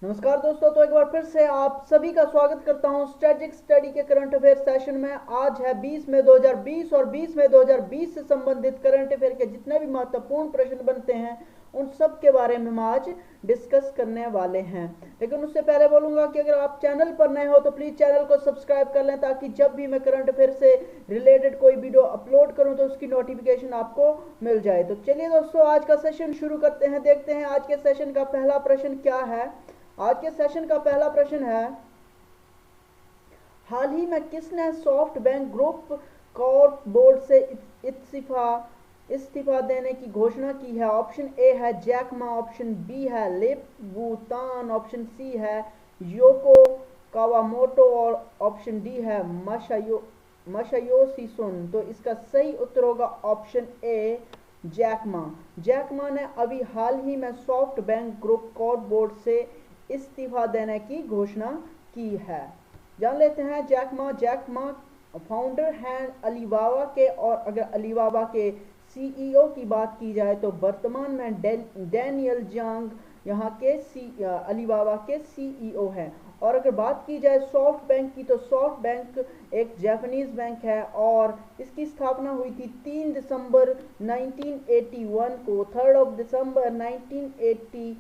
नमस्कार दोस्तों। तो एक बार फिर से आप सभी का स्वागत करता हूं स्ट्रेटेजिक स्टडी के करंट अफेयर सेशन में। आज है 20 मई 2020 और 20 मई 2020 से संबंधित करंट अफेयर के जितने भी महत्वपूर्ण प्रश्न बनते हैं उन सब के बारे में हम आज डिस्कस करने वाले हैं। लेकिन उससे पहले बोलूंगा कि अगर आप चैनल पर नए हो तो प्लीज़ चैनल को सब्सक्राइब कर लें, ताकि जब भी मैं करंट अफेयर से रिलेटेड कोई वीडियो अपलोड करूं तो उसकी नोटिफिकेशन आपको मिल जाए। तो चलिए दोस्तों, आज का सेशन शुरू करते हैं। देखते हैं आज के सेशन का पहला प्रश्न क्या है। आज के सेशन का पहला प्रश्न है, हाल ही में किसने soft bank group Corp board से इस्तीफा देने की घोषणा की है। ऑप्शन ए है जैक मा, ऑप्शन बी है लिप वुतान, ऑप्शन सी है योको कावामोटो और ऑप्शन डी है मशायोशी सुन। तो इसका सही उत्तर होगा ऑप्शन ए जैकमा। जैकमा ने अभी हाल ही में soft bank group Corp board से इस्तीफा देने की घोषणा की है। जान लेते हैं जैकमा। जैकमा फाउंडर हैं अलीबाबा के, और अगर अलीबाबा के सीईओ की बात की जाए तो वर्तमान में डैनियल जांग यहाँ के अलीबाबा के सीईओ हैं। और अगर बात की जाए सॉफ्ट बैंक की, तो सॉफ्ट बैंक एक जापानीज बैंक है और इसकी स्थापना हुई थी 3 दिसंबर 1981 को। 3 दिसंबर 1981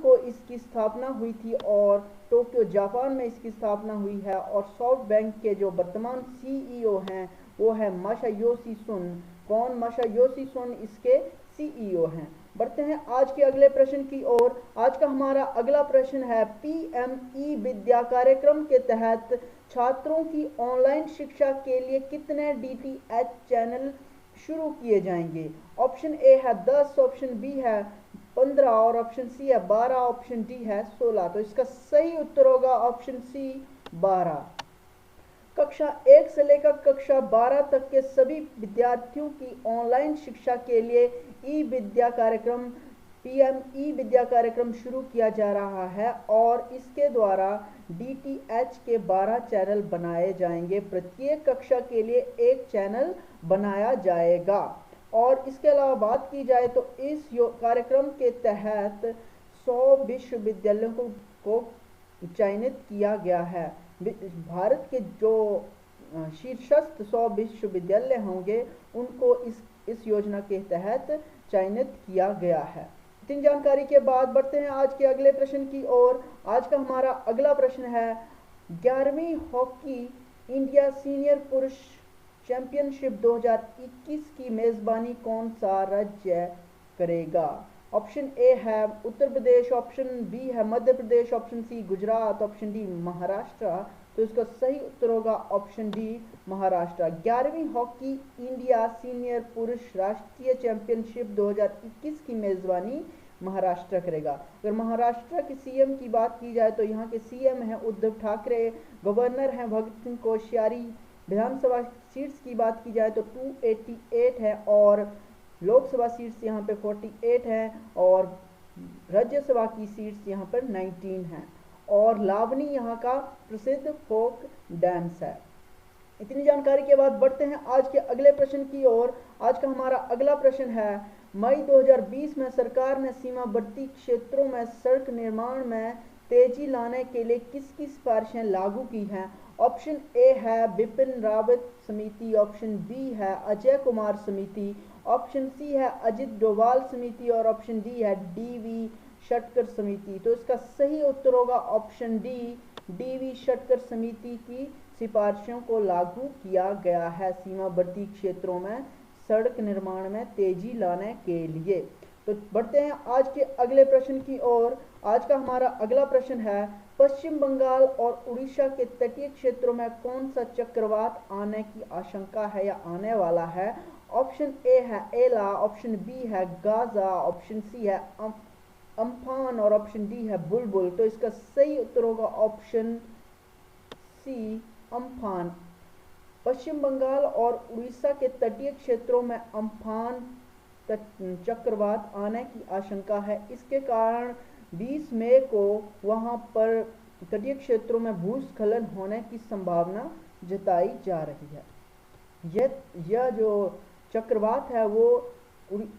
को इसकी स्थापना हुई थी और टोक्यो जापान में इसकी स्थापना हुई है। और सॉफ्ट बैंक के जो वर्तमान सीईओ हैं वो है मासायोशी सुन। कौन? मासायोशी सुन इसके सीईओ हैं। बढ़ते हैं आज के अगले प्रश्न की ओर। आज का हमारा अगला प्रश्न है, पीएमई विद्या कार्यक्रम के तहत छात्रों की ऑनलाइन शिक्षा के लिए कितने डीटीएच चैनल शुरू किए जाएंगे। ऑप्शन ए है 10, ऑप्शन बी है 15 और ऑप्शन सी है 12, ऑप्शन डी है 16। तो इसका सही उत्तर होगा ऑप्शन सी 12। कक्षा 1 से लेकर कक्षा 12 तक के सभी विद्यार्थियों की ऑनलाइन शिक्षा के लिए ई विद्या कार्यक्रम पीएमई विद्या कार्यक्रम शुरू किया जा रहा है और इसके द्वारा डीटीएच के 12 चैनल बनाए जाएंगे। प्रत्येक कक्षा के लिए एक चैनल बनाया जाएगा। और इसके अलावा बात की जाए तो इस कार्यक्रम के तहत 100 विश्वविद्यालयों को चयनित किया गया है। भारत के जो शीर्षस्थ 100 विश्वविद्यालय होंगे उनको इस योजना के तहत चयनित किया गया है। इतनी जानकारी के बाद बढ़ते हैं आज के अगले प्रश्न की ओर। आज का हमारा अगला प्रश्न है, 11वीं हॉकी इंडिया सीनियर पुरुष चैंपियनशिप 2021 की मेजबानी कौन सा राज्य करेगा। ऑप्शन ए है उत्तर प्रदेश, ऑप्शन बी है Madhya Pradesh, option C Gujarat, option D Maharashtra. तो इसका सही उत्तर होगा ऑप्शन डी महाराष्ट्र। 11वीं हॉकी इंडिया सीनियर पुरुष राष्ट्रीय चैंपियनशिप 2021 की मेजबानी महाराष्ट्र करेगा। अगर महाराष्ट्र के सीएम की बात की जाए तो यहाँ के सीएम हैं उद्धव ठाकरे, गवर्नर हैं भगत सिंह कोश्यारी। विधानसभा सीट्स की बात की जाए तो 288 है और लोकसभा सीट्स यहाँ पे 48 हैं और राज्यसभा की सीट्स यहाँ पर 19 हैं। और लावनी यहाँ का प्रसिद्ध फोक डांस है। इतनी जानकारी के बाद बढ़ते हैं आज के अगले प्रश्न की ओर। आज का हमारा अगला प्रश्न है, मई 2020 में सरकार ने सीमावर्ती क्षेत्रों में सड़क निर्माण में तेजी लाने के लिए किसकी सिफारिशें लागू की हैं। ऑप्शन ए है बिपिन रावत समिति, ऑप्शन बी है अजय कुमार समिति, ऑप्शन सी है अजित डोभाल समिति और ऑप्शन डी है डीवी शटकर समिति। तो इसका सही उत्तर होगा ऑप्शन डी डीवी शटकर समिति की सिफारिशों को लागू किया गया है सीमावर्ती क्षेत्रों में सड़क निर्माण में तेजी लाने के लिए। तो बढ़ते हैं आज के अगले प्रश्न की ओर। आज का हमारा अगला प्रश्न है, पश्चिम बंगाल और उड़ीसा के तटीय क्षेत्रों में कौन सा चक्रवात आने की आशंका है या आने वाला है। ऑप्शन ए है एला, ऑप्शन बी है गाजा, ऑप्शन सी है अम्फान और ऑप्शन डी है बुलबुल। तो इसका सही उत्तर होगा ऑप्शन सी अम्फान। पश्चिम बंगाल और उड़ीसा के तटीय क्षेत्रों में अम्फान चक्रवात आने की आशंका है। इसके कारण 20 मई को वहां पर तटीय क्षेत्रों में भूस्खलन होने की संभावना जताई जा रही है। यह जो चक्रवात है वो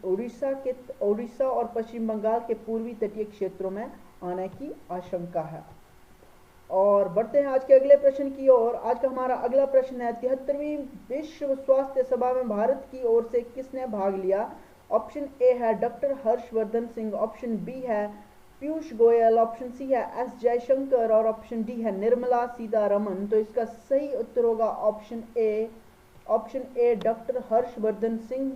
उड़ीसा और पश्चिम बंगाल के पूर्वी तटीय क्षेत्रों में आने की आशंका है। और बढ़ते हैं आज के अगले प्रश्न की ओर। आज का हमारा अगला प्रश्न है 73वीं विश्व स्वास्थ्य सभा में भारत की ओर से किसने भाग लिया? ऑप्शन ए है doctor Harshvardhan Singh, option B है पीयूष गोयल, ऑप्शन सी है एस जयशंकर और ऑप्शन डी है निर्मला सीतारमन। तो इसका सही उत्तर होगा option A doctor Harshvardhan Singh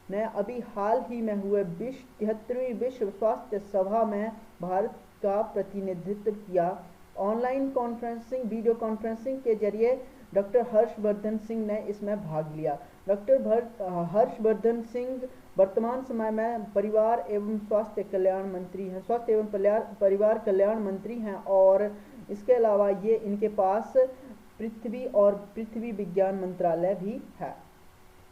ने अभी हाल ही में हुए 73वीं विश्व स्वास्थ्य सभा में भारत का प्रतिनिधित्व किया। ऑनलाइन कॉन्फ्रेंसिंग, वीडियो कॉन्फ्रेंसिंग के जरिए डॉक्टर हर्षवर्धन सिंह ने इसमें भाग लिया। डॉक्टर हर्षवर्धन सिंह वर्तमान समय में परिवार एवं स्वास्थ्य कल्याण मंत्री हैं, स्वास्थ्य एवं परिवार कल्याण मंत्री हैं। और इसके अलावा ये इनके पास पृथ्वी और पृथ्वी विज्ञान मंत्रालय भी है।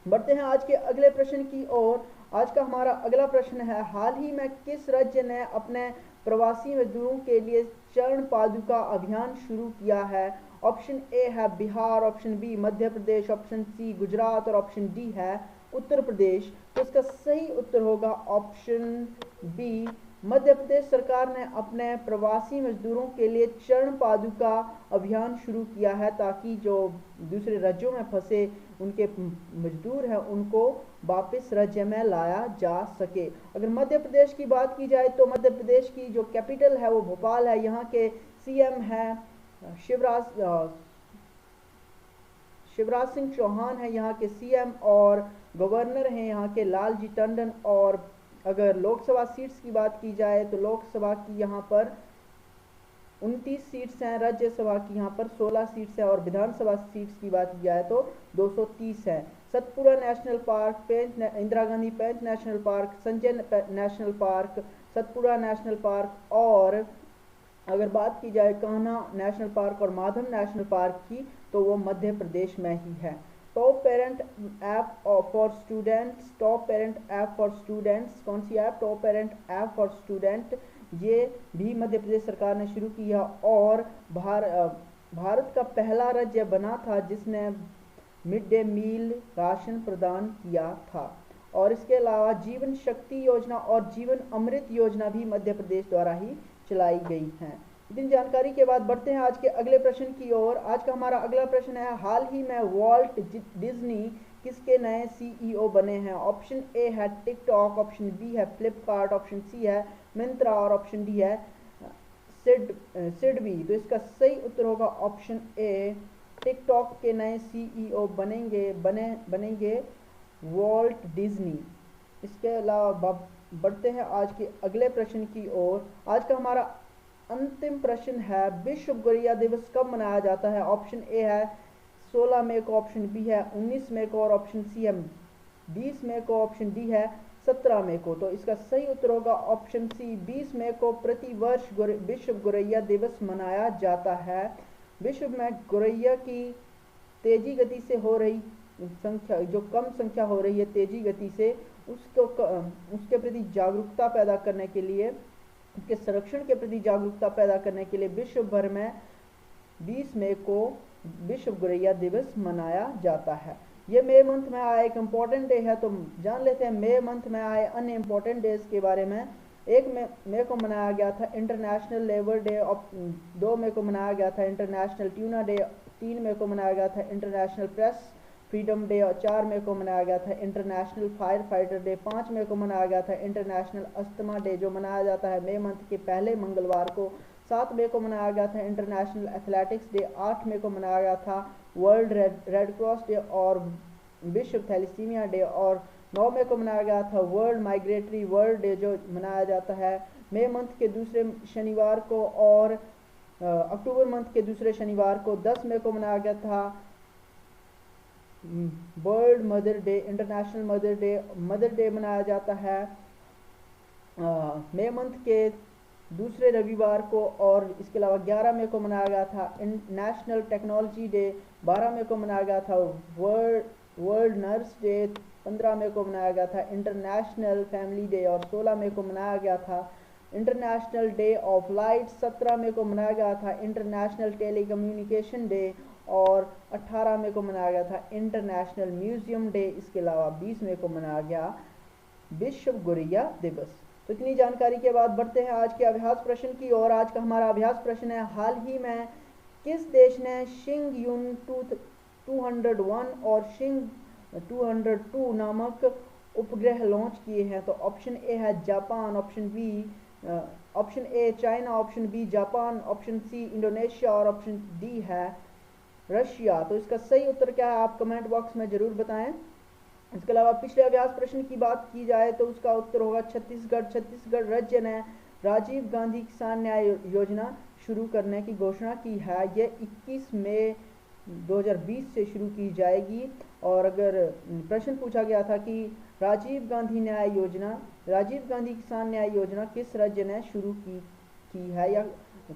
बढ़ते हैं आज के अगले प्रश्न की ओर। आज का हमारा अगला प्रश्न है हाल ही में किस राज्य ने अपने प्रवासी मजदूरों के लिए चरण पादुका अभियान शुरू किया है? ऑप्शन ए है बिहार, ऑप्शन बी मध्य प्रदेश, ऑप्शन सी गुजरात और ऑप्शन डी है उत्तर प्रदेश। तो इसका सही उत्तर होगा ऑप्शन बी। मध्य प्रदेश सरकार ने अपने प्रवासी मजदूरों के लिए चरण पादुका अभियान शुरू किया है ताकि जो दूसरे राज्यों में फंसे उनके मजदूर हैं उनको वापस राज्य में लाया जा सके। अगर मध्य प्रदेश की बात की जाए तो मध्य प्रदेश की जो कैपिटल है वो भोपाल है। यहाँ के सीएम है शिवराज सिंह चौहान है यहाँ के सीएम, और गवर्नर हैं यहाँ के लालजी टंडन। और अगर लोकसभा सीट्स की बात की जाए तो लोकसभा की यहाँ पर 29 सीट्स हैं, राज्यसभा की यहाँ पर 16 सीट्स हैं और विधानसभा सीट्स की बात की जाए तो 230 है। Satpura National Park, Indira Gandhi Pench National Park, Sanjay National Park, Satpura National Park और अगर बात की जाए कान्हा नेशनल पार्क और माधव नेशनल पार्क की तो वो मध्य प्रदेश में ही है। Top parent app for students, top parent app for students, कौन सी app? Top parent app for student, ये भी मध्य प्रदेश सरकार ने शुरू किया और भारत का पहला राज्य बना था जिसने मिड डे मील राशन प्रदान किया था। और इसके अलावा जीवन शक्ति योजना और जीवन अमृत योजना भी मध्य प्रदेश द्वारा ही चलाई गई हैं। इतनी जानकारी के बाद बढ़ते हैं आज के अगले प्रश्न की ओर। आज का हमारा अगला प्रश्न है हाल ही में वॉल्ट डिज्नी किसके नए सीईओ बने हैं? ऑप्शन ए है टिकटॉक, ऑप्शन बी है फ्लिपकार्ट, ऑप्शन सी है मिंत्रा और ऑप्शन डी है सिडबी। तो इसका सही उत्तर होगा ऑप्शन ए। टिकटॉक के नए सीईओ बनेंगे वॉल्ट डिज्नी। इसके अलावा बढ़ते हैं आज के अगले प्रश्न की ओर। आज का हमारा अंतिम प्रश्न है विश्व गौरैया दिवस कब मनाया जाता है? ऑप्शन ए है 16 मई को, ऑप्शन बी है 19 मई को और ऑप्शन सी है 20 मई को, ऑप्शन डी है 17 मई को। तो इसका सही उत्तर होगा ऑप्शन सी। 20 मई को प्रतिवर्ष विश्व गौरैया दिवस मनाया जाता है। विश्व में गौरैया की तेजी गति से हो रही संख्या, जो कम संख्या हो रही है तेजी गति से, उसके प्रति जागरूकता पैदा करने के लिए, उसके संरक्षण के प्रति जागरूकता पैदा करने के लिए विश्व भर में 20 मई को विश्व गौरैया दिवस मनाया जाता है। ये मई मंथ में आया एक इम्पॉर्टेंट डे है, तो जान लेते हैं मई मंथ में आए अन्य इम्पॉर्टेंट डेज के बारे में। 1 मई को मनाया गया था इंटरनेशनल लेबर डे, 2 मई को मनाया गया था इंटरनेशनल ट्यूना डे, 3 मई को मनाया गया था इंटरनेशनल प्रेस फ्रीडम डे और 4 मई को मनाया गया था इंटरनेशनल फायर फाइटर डे, 5 मई को मनाया गया था इंटरनेशनल अस्थमा डे जो मनाया जाता है मई मंथ के पहले मंगलवार को, 7 मई को मनाया गया था इंटरनेशनल एथलेटिक्स डे, 8 मई को मनाया गया था वर्ल्ड रेड क्रॉस डे और विश्व थैलेसीमिया डे, और 9 मई को मनाया गया था वर्ल्ड माइग्रेटरी वर्ल्ड डे जो मनाया जाता है मई मंथ के दूसरे शनिवार को, और अक्टूबर मंथ के दूसरे शनिवार को 10 मई को मनाया गया था world mother day, international mother day मनाया जाता है मई मंथ के दूसरे रविवार को, और इसके अलावा 11 मई को मनाया गया था नेशनल टेक्नोलॉजी डे, 12 मई को मनाया गया था वर्ल्ड नर्स डे, 15 मई को मनाया गया था इंटरनेशनल फैमिली डे और 16 मई को मनाया गया था इंटरनेशनल डे ऑफ लाइट, 17 मई को मनाया गया था इंटरनेशनल टेलीकम्युनिकेशन डे और 18 मई को मनाया गया था इंटरनेशनल म्यूजियम डे। इसके अलावा 20 मई को मनाया गया विश्व गौरैया दिवस। तो इतनी जानकारी के बाद बढ़ते हैं आज के अभ्यास प्रश्न की ओर। आज का हमारा अभ्यास प्रश्न है, हाल ही में किस देश ने शिंग यून 201 और शिंग 202 नामक उपग्रह लॉन्च किए हैं? तो ऑप्शन ए है जापान, option A China, option B Japan, option C Indonesia और ऑप्शन डी है रशिया। तो इसका सही उत्तर क्या है आप कमेंट बॉक्स में जरूर बताएं। इसके अलावा पिछले अभ्यास प्रश्न की बात की जाए तो उसका उत्तर होगा छत्तीसगढ़। छत्तीसगढ़ राज्य ने राजीव गांधी किसान न्याय योजना शुरू करने की घोषणा की है। ये 21 मई 2020 से शुरू की जाएगी। और अगर प्रश्न पूछा गया था कि राजीव गांधी किसान न्याय योजना किस राज्य ने शुरू की है या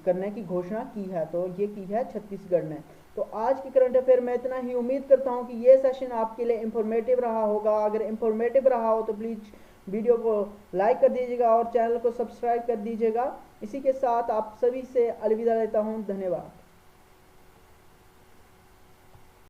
करने की घोषणा की है, तो ये की है छत्तीसगढ़ ने। तो आज की करंट अफेयर में इतना ही। उम्मीद करता हूँ कि ये सेशन आपके लिए इंफॉर्मेटिव रहा होगा। अगर इंफॉर्मेटिव रहा हो तो प्लीज़ वीडियो को लाइक कर दीजिएगा और चैनल को सब्सक्राइब कर दीजिएगा। इसी के साथ आप सभी से अलविदा लेता हूँ। धन्यवाद।